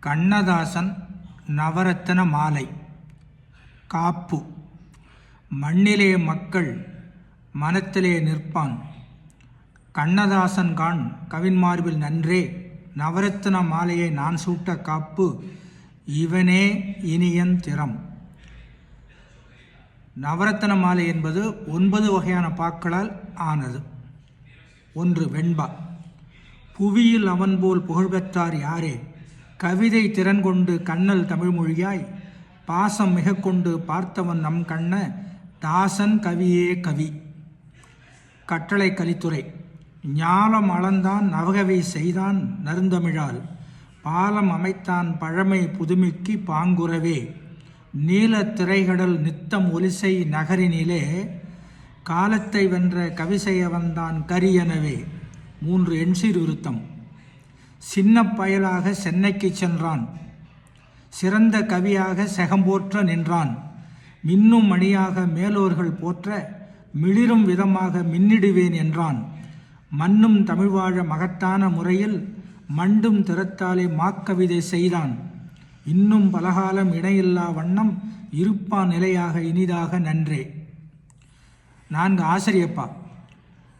கண்ணதாசன் நவரத்தின மாலை. காப்பு. மண்ணிலே மக்கள் மனத்திலே நிற்பான். கண்ணதாசன் கான் கவின்மார்பில் நன்றே, நவரத்தின மாலையை நான் சூட்ட காப்பு இவனே இனியன் திறம். நவரத்தின மாலை என்பது 9 வகையான பாக்களால் ஆனது. 1. வெண்பா. புவியில் அவன் போல் புகழ்பெற்றார் யாரே, கவிதை திறன் கொண்டு கண்ணல் தமிழ்மொழியாய், பாசம் மிக கொண்டு பார்த்தவன் நம் கண்ண தாசன் கவியே கவி. கட்டளை கலித்துறை. ஞாலம் அளந்தான் நவகவி செய்தான் நறுந்தமிழால், பாலம் அமைத்தான் பழமை புதுமைக்கு பாங்குறவே, நீல திரைகடல் நித்தம் ஒலிசை நகரினிலே, காலத்தை வென்ற கவிசெய்ய வந்தான் கரியனவே. 3. எண்சீர் விருத்தம். சின்ன பயலாக சென்னைக்கு சென்றான், சிறந்த கவியாக செகம்போற்ற நின்றான், மின்னும் மணியாக மேலோர்கள் போற்ற மிளிரும் விதமாக மின்னிடுவேன் என்றான், மண்ணும் தமிழ்வாழ மகத்தான முறையில் மண்டும் திறத்தாலே மாக்கவிதை செய்தான், இன்னும் பலகாலம் இணையில்லா வண்ணம் இருப்பான் நிலையாக இனிதாக நன்றே. 4. ஆசிரியப்பா.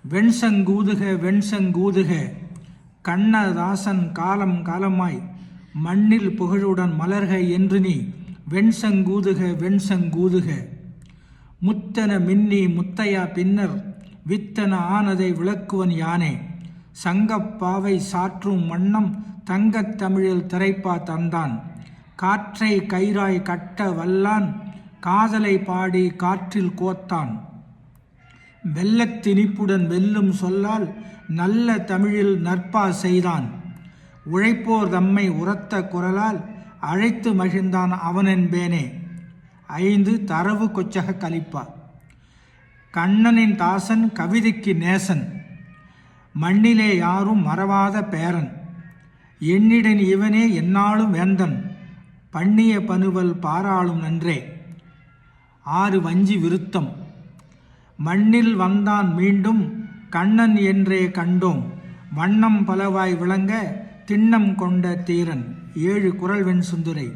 வெண்சங்கூதுக வெண்சங்கூதுக, கண்ணதாசன் காலம் காலமாய் மண்ணில் புகழுடன் மலர்க என்று நீ வெண்சங்கூதுக வெண்சங்கூதுக, முத்தன மின்னி முத்தையா பின்னர் வித்தன ஆனதை விளக்குவன் யானே, சங்கப்பாவை சாற்றும் வண்ணம் தங்கத் தமிழில் திரைப்பா தந்தான், காற்றை கயிறாய் கட்ட வல்லான் காதலை பாடி காற்றில் கோத்தான், வெள்ளத் திணிப்புடன் வெல்லும் சொல்லால் நல்ல தமிழில் நற்பா செய்தான், உழைப்போர் தம்மை உரத்த குரலால் அழைத்து மகிழ்ந்தான் அவனென்பேனே. 5. தரவு கொச்சக கலிப்பா. கண்ணனின் தாசன் கவிதைக்கு நேசன், மண்ணிலே யாரும் மறவாத பேரன், என்னிடன் இவனே எந்நாளும் வேந்தன், பண்ணிய பனுவல் பாராளும் நன்றே. 6. வஞ்சி விருத்தம். மண்ணில் வந்தான் மீண்டும் கண்ணன் என்றே கண்டோம், வண்ணம் பலவாய் விளங்க திண்ணம் கொண்ட தீரன். 7. குறள் வெண் சுந்துரை.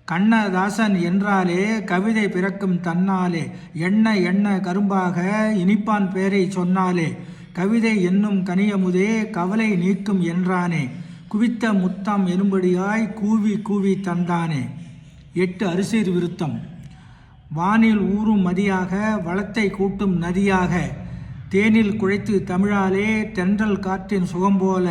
கண்ணதாசன் என்றாலே கவிதை பிறக்கும் தன்னாலே, எண்ண எண்ண கரும்பாக இனிப்பான் பேரை சொன்னாலே, கவிதை என்னும் கனியமுதே கவலை நீக்கும் என்றானே, குவித்த முத்தம் எனும்படியாய் கூவி கூவி தந்தானே. 8. அரிசீர் விருத்தம். வானில் ஊறும் மதியாக வளத்தை கூட்டும் நதியாக, தேனில் குழைத்து தமிழாலே தென்றல் காற்றின் சுகம் போல